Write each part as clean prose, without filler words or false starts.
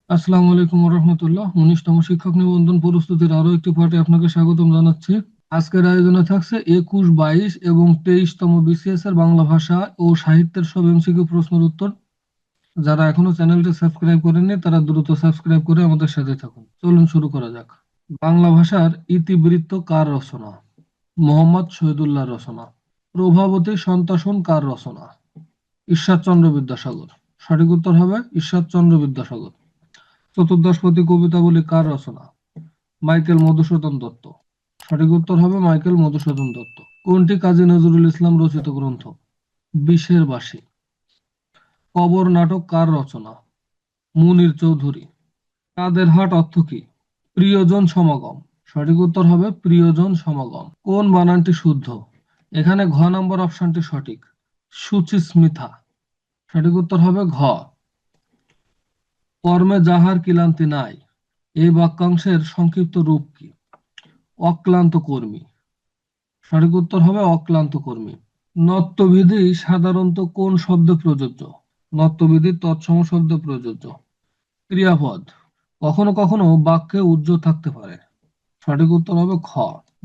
আসসালামু আলাইকুম রহমতুল্লাহ। ১৯তম শিক্ষক নিবন্ধন প্রস্তুতির আরো একটি পাঠে আপনাকে স্বাগতম জানাচ্ছি। আজকের আয়োজনে থাকছে ২১, ২২ এবং ২৩তম বিসিএস এর বাংলা ভাষা ও সাহিত্যের সব এমসিকিউ প্রশ্নের উত্তর। যারা এখনো চ্যানেলটি সাবস্ক্রাইব করেননি তারা দ্রুত সাবস্ক্রাইব করে আমাদের সাথে থাকুন। চলুন শুরু করা যাক। বাংলা ভাষার ইতিবৃত্ত কার রচনা? মোহাম্মদ শহীদুল্লাহর রচনা। প্রভাবতী সন্তাসন কার রচনা? ঈশ্বরচন্দ্র বিদ্যাসাগর। সঠিক উত্তর হবে ঈশ্বরচন্দ্র বিদ্যাসাগর। চতুর্দশপদী কবিতাবলী কার রচনা? মাইকেল মধুসূদন দত্ত। সঠিক উত্তর হবে মাইকেল মধুসূদন দত্ত। কোনটি কাজী নজরুল ইসলাম রচিত গ্রন্থ? বিষের বাসী। কবর নাটক কার রচনা? মুনির চৌধুরী। কাদের হাট অর্থ কি? প্রিয়জন সমাগম। সঠিক উত্তর হবে প্রিয়জন সমাগম। কোন বানানটি শুদ্ধ? এখানে ঘ নম্বর অপশনটি সঠিক, সুচিস্মিতা। সঠিক উত্তর হবে ঘ। কর্মে যাহার কিলান্তি নাই, এই বাক্যাংশের সংক্ষিপ্ত রূপ কি? অক্লান্ত কর্মী। সঠিক উত্তর হবে অক্লান্ত কর্মী। নত্যবিধি সাধারণত কোন শব্দে প্রযোজ্য? নত্যবিধি তৎসম শব্দে প্রযোজ্য। ক্রিয়াপদ। কখনো কখনো বাক্যে উজ্জ্ব থাকতে পারে। সঠিক উত্তর হবে খ।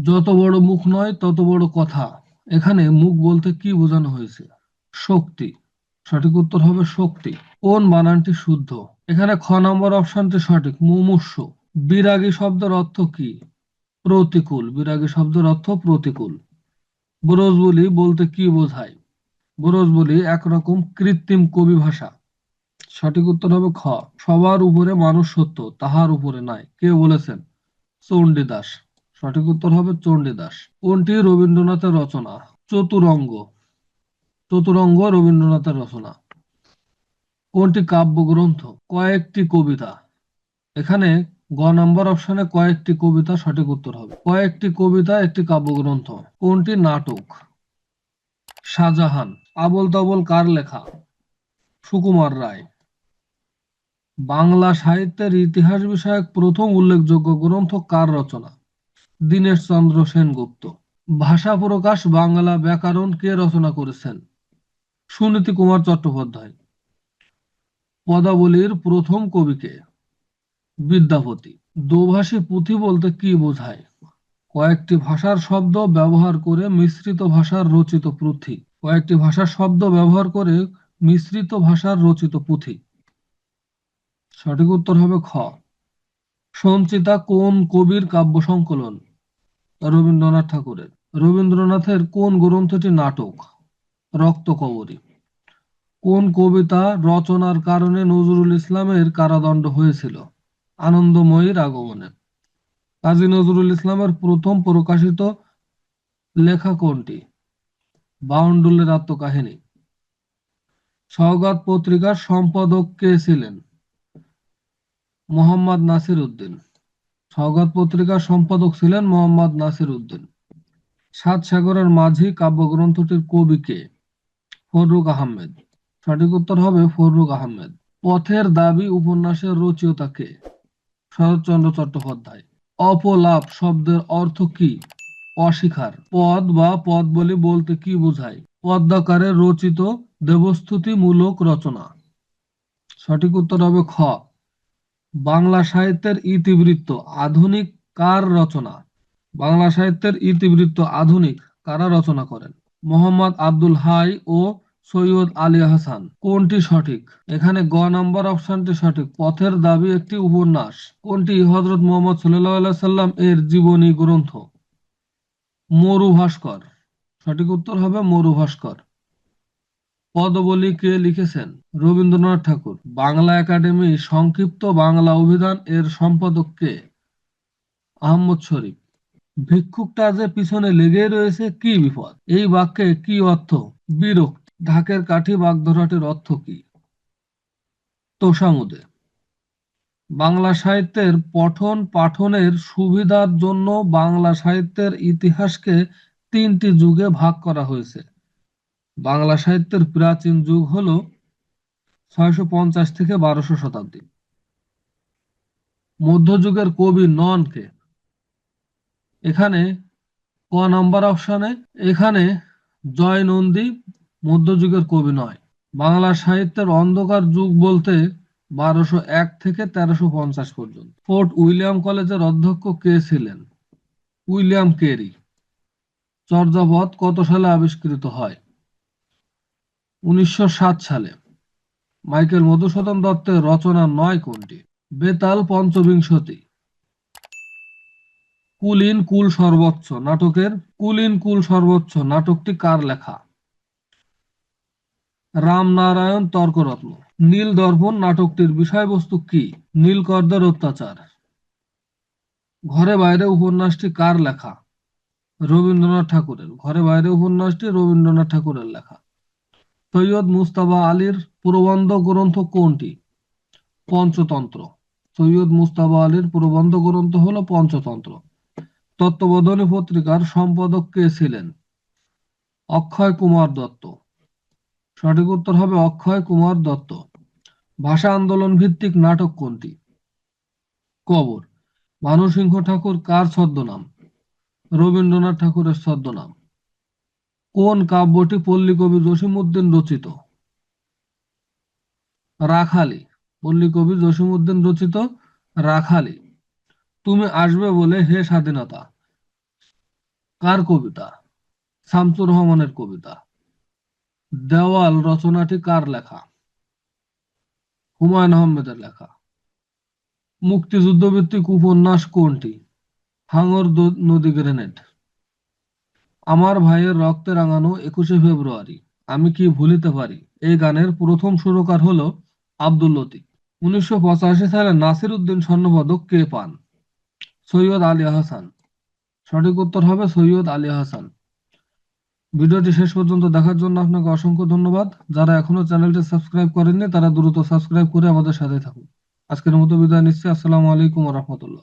যত বড় মুখ নয় তত বড় কথা, এখানে মুখ বলতে কি বোঝানো হয়েছে? শক্তি। সঠিক উত্তর হবে শক্তি। কোন বানানটি শুদ্ধ? এখানে খ নম্বর অপশনটি সঠিক, মুমূর্ষু। বিরাগী শব্দের অর্থ কি? প্রতিকূল। বিরাগী শব্দের অর্থ প্রতিকূল। ব্রজবুলি বলতে কি বোঝায়? ব্রজবুলি একরকম কৃত্রিম কবি ভাষা। সঠিক উত্তর হবে খ। সবার উপরে মানুষ সত্য, তাহার উপরে নাই, কে বলেছেন? চণ্ডীদাস। সঠিক উত্তর হবে চণ্ডীদাস। কোনটি রবীন্দ্রনাথের রচনা? চতুরঙ্গ। চতুরঙ্গ রবীন্দ্রনাথের রচনা। কোনটি কাব্যগ্রন্থ? কয়েকটি কবিতা। এখানে গ নাম্বার অপশনে কয়েকটি কবিতা সঠিক উত্তর হবে। কয়েকটি কবিতা একটি কাব্যগ্রন্থ। কোনটি নাটক? শাহজাহান। আবোল তাবোল কার লেখা? সুকুমার রায়। বাংলা সাহিত্যের ইতিহাস বিষয়ক প্রথম উল্লেখযোগ্য গ্রন্থ কার রচনা? দীনেশ চন্দ্র সেনগুপ্ত। ভাষা প্রকাশ বাংলা ব্যাকরণ কে রচনা করেছেন? সুনীতি কুমার চট্টোপাধ্যায়। পদাবলীর প্রথম কবি কে? বিদ্যাপতি। দোভাষী পুঁথি বলতে কি বোঝায়? কয়েকটি ভাষার শব্দ ব্যবহার করে মিশ্রিত ভাষার রচিত পুঁথি। কয়েকটি ভাষার শব্দ ব্যবহার করে মিশ্রিত ভাষার রচিত পুঁথি। সঠিক উত্তর হবে খ। সঞ্চিতা কোন কবির কাব্য সংকলন? রবীন্দ্রনাথ ঠাকুরের। রবীন্দ্রনাথের কোন গ্রন্থটি নাটক? রক্তকরবী। কোন কবিতা রচনার কারণে নজরুল ইসলামের কারাদণ্ড হয়েছিল? আনন্দময়ীর আগমনে। কাজী নজরুল ইসলামের প্রথম প্রকাশিত লেখা কোনটি? বাউন্ডুলের আত্মকাহিনী। সওগাত পত্রিকার সম্পাদক কে ছিলেন? মোহাম্মদ নাসির উদ্দিন। সওগাত পত্রিকার সম্পাদক ছিলেন মোহাম্মদ নাসির উদ্দিন। সাত সাগরের মাঝি কাব্যগ্রন্থটির কবি কে? ফররুখ আহমেদ। সঠিক উত্তর হবে ফররুখ আহমেদ। পথের দাবি উপন্যাসের রচয়িতা কে? শরৎচন্দ্র চট্টোপাধ্যায়। অপলাপ শব্দের অর্থ কি? অস্বীকার। পদ বা পদবলি বলতে কি বোঝায়? পদ্মাকারে রচিত দেবস্তুতিমূলক রচনা। সঠিক উত্তর হবে খ। বাংলা সাহিত্যের ইতিবৃত্ত আধুনিক কার রচনা? বাংলা সাহিত্যের ইতিবৃত্ত আধুনিক কারা রচনা করেন? মোহাম্মদ আব্দুল হাই ও সৈয়দ আলী হাসান। কোনটি সঠিক? এখানে গ নাম্বার অপশনটি সঠিক, পথের দাবি একটি উপন্যাস। কোনটি হযরত মুহাম্মদ সাল্লাল্লাহু আলাইহি সাল্লাম এর জীবনী গ্রন্থ? মরু ভাস্কর। সঠিক উত্তর হবে মরু ভাস্কর। পদবলী কে লিখেছেন? রবীন্দ্রনাথ ঠাকুর। বাংলা একাডেমি সংক্ষিপ্ত বাংলা অভিধান এর সম্পাদক কে? আহমদ শরীফ। ভিক্ষুকটা যে পিছনে লেগেই রয়েছে, কি বিপদ, এই বাক্যে কি অর্থ? বিরক্তি। ঢাকের কাঠি বাগধারাটির অর্থ কি? তোষামোদে। বাংলা সাহিত্যের পঠন পাঠনের সুবিধার জন্য বাংলা সাহিত্যের ইতিহাসকে তিনটি যুগে ভাগ করা হয়েছে। বাংলা সাহিত্যের প্রাচীন যুগ হল ৬৫০ থেকে ১২০০ শতাব্দী। মধ্যযুগের কবি নন কে? এখানে ক নাম্বার অপশনে এখানে জয় নন্দী মধ্যযুগের কবি নয়। বাংলা সাহিত্যের অন্ধকার যুগ বলতে 1201 থেকে 1350 পর্যন্ত। ফোর্ট উইলিয়াম কলেজের অধ্যক্ষ কে ছিলেন? William Carey. চর্যাপদ কত সালে আবিষ্কৃত হয়? 1907 সালে। মাইকেল মধুসূদন দত্তের রচনা নয় কোনটি? বেতাল পঞ্চবিংশতি। কুলীন কুল সর্বোচ্চ নাটকের কুলীন কুল সর্বোচ্চ নাটকটি কার লেখা? রামনারায়ণ তর্করত্ন। নীল দর্পণ নাটকটির বিষয়বস্তু কি? নীলকরদের অত্যাচার। ঘরে বাইরে উপন্যাসটি কার লেখা? রবীন্দ্রনাথ ঠাকুরের। ঘরে বাইরে উপন্যাসটি রবীন্দ্রনাথ ঠাকুরের লেখা। সৈয়দ মুজতবা আলীর প্রবন্ধ গ্রন্থ কোনটি? পঞ্চতন্ত্র। সৈয়দ মুজতবা আলীর প্রবন্ধ গ্রন্থ হলো পঞ্চতন্ত্র। তত্ত্ববোধিনী পত্রিকার সম্পাদক কে ছিলেন? অক্ষয় কুমার দত্ত। সঠিক উত্তর হবে অক্ষয় কুমার দত্ত। ভাষা আন্দোলন ভিত্তিক নাটক কোনটি? কবর। ভানুসিংহ ঠাকুর কার ছদ্মনাম? রবীন্দ্রনাথ ঠাকুরের ছদ্মনাম। কোন কাব্যটি পল্লীকবি জসীমউদ্দীন রচিত? রাখালি। পল্লীকবি জসীমউদ্দীন রচিত রাখালি। তুমি আসবে বলে হে স্বাধীনতা কার কবিতা? শামসুর রহমানের কবিতা। দেওয়াল রচনাটি কার লেখা? হুমায়ুন আহমেদের লেখা। মুক্তিযুদ্ধ ভিত্তিক উপন্যাস কোনটি? হাঙর নদী গ্রেনেড। আমার ভাইয়ের রক্তে রাঙানো 21শে ফেব্রুয়ারি আমি কি ভুলিতে পারি এই গানের প্রথম সুরকার হলো আব্দুল লতিফ। 1985 সালে নাসির উদ্দিন স্বর্ণপদক কে পান? সৈয়দ আলী আহসান। সঠিক উত্তর হবে সৈয়দ আলী আহসান। ভিডিওটি শেষ পর্যন্ত দেখার জন্য আপনাকে অসংখ্য ধন্যবাদ। যারা এখনো চ্যানেলটি সাবস্ক্রাইব করেননি তারা দ্রুত সাবস্ক্রাইব করে আমাদের সাথে থাকুন। আজকের মতো বিদায় নিচ্ছি। আসসালামু আলাইকুম ওয়া রাহমাতুল্লাহ।